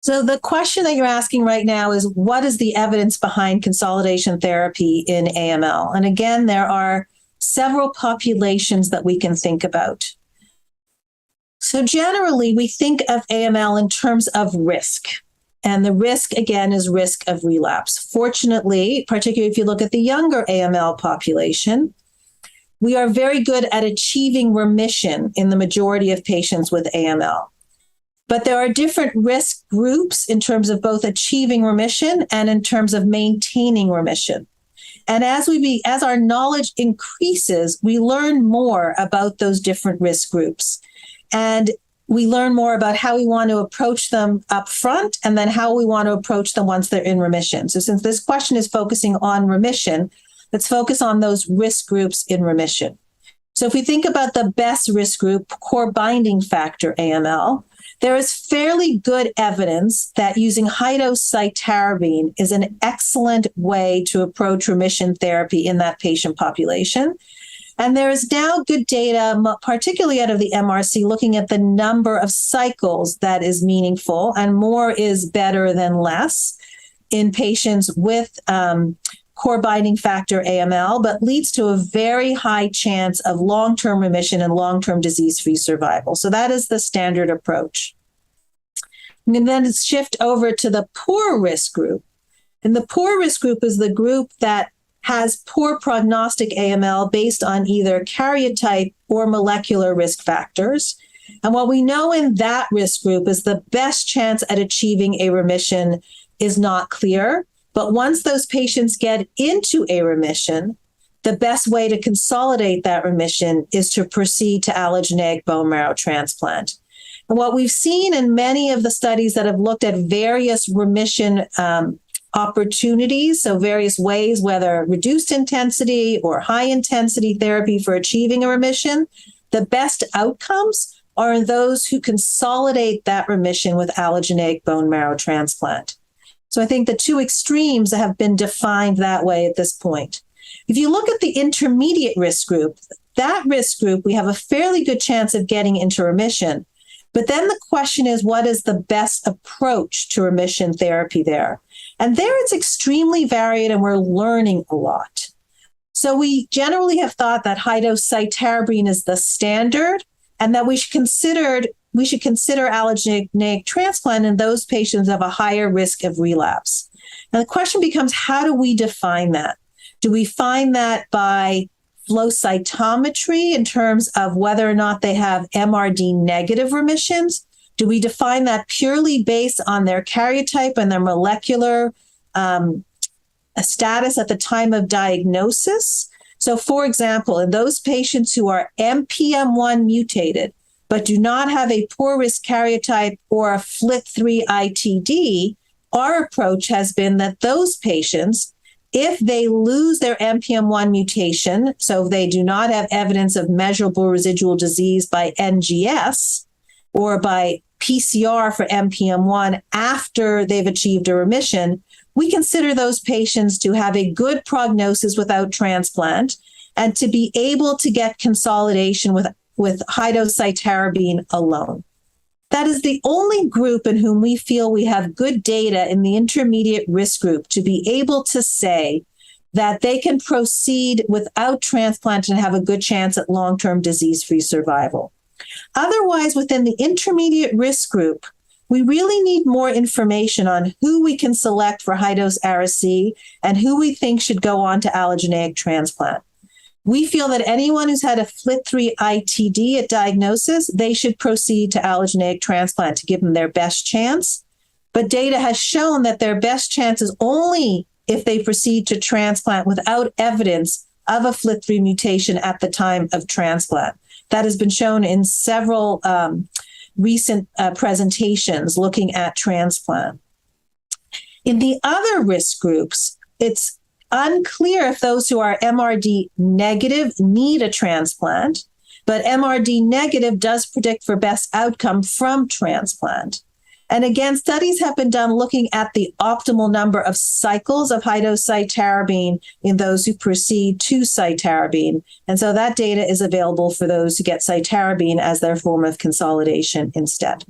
So the question that you're asking right now is, what is the evidence behind consolidation therapy in AML? And again, there are several populations that we can think about. So generally, we think of AML in terms of risk. And the risk, again, is risk of relapse. Fortunately, particularly if you look at the younger AML population, we are very good at achieving remission in the majority of patients with AML. But there are different risk groups in terms of both achieving remission and in terms of maintaining remission. And as our knowledge increases, we learn more about those different risk groups. And we learn more about how we want to approach them up front and then how we want to approach them once they're in remission. So since this question is focusing on remission, let's focus on those risk groups in remission. So if we think about the best risk group, core binding factor AML, there is fairly good evidence that using high-dose cytarabine is an excellent way to approach remission therapy in that patient population. And there is now good data, particularly out of the MRC, looking at the number of cycles that is meaningful, and more is better than less in patients with core binding factor AML, but leads to a very high chance of long-term remission and long-term disease-free survival. So that is the standard approach. And then shift over to the poor risk group. And the poor risk group is the group that has poor prognostic AML based on either karyotype or molecular risk factors. And what we know in that risk group is the best chance at achieving a remission is not clear. But once those patients get into a remission, the best way to consolidate that remission is to proceed to allogeneic bone marrow transplant. And what we've seen in many of the studies that have looked at various remission opportunities, so various ways, whether reduced intensity or high intensity therapy for achieving a remission, the best outcomes are in those who consolidate that remission with allogeneic bone marrow transplant. So I think the two extremes have been defined that way at this point. If you look at the intermediate risk group, that risk group, we have a fairly good chance of getting into remission. But then the question is, what is the best approach to remission therapy there? And there it's extremely varied and we're learning a lot. So we generally have thought that high-dose cytarabine is the standard and that we should consider allogeneic transplant in those patients who have a higher risk of relapse. And the question becomes, how do we define that? Do we find that by flow cytometry in terms of whether or not they have MRD negative remissions? Do we define that purely based on their karyotype and their molecular status at the time of diagnosis? So, for example, in those patients who are NPM1 mutated, but do not have a poor risk karyotype or a FLT3 ITD, our approach has been that those patients, if they lose their NPM1 mutation, so if they do not have evidence of measurable residual disease by NGS or by PCR for NPM1 after they've achieved a remission, we consider those patients to have a good prognosis without transplant and to be able to get consolidation with high-dose cytarabine alone. That is the only group in whom we feel we have good data in the intermediate risk group to be able to say that they can proceed without transplant and have a good chance at long-term disease-free survival. Otherwise, within the intermediate risk group, we really need more information on who we can select for high-dose Ara-C and who we think should go on to allogeneic transplant. We feel that anyone who's had a FLT3 ITD at diagnosis, they should proceed to allogeneic transplant to give them their best chance. But data has shown that their best chance is only if they proceed to transplant without evidence of a FLT3 mutation at the time of transplant. That has been shown in several recent presentations looking at transplant. In the other risk groups, it's unclear if those who are MRD negative need a transplant, but MRD negative does predict for best outcome from transplant. And again, studies have been done looking at the optimal number of cycles of high-dose cytarabine in those who proceed to cytarabine. And so that data is available for those who get cytarabine as their form of consolidation instead.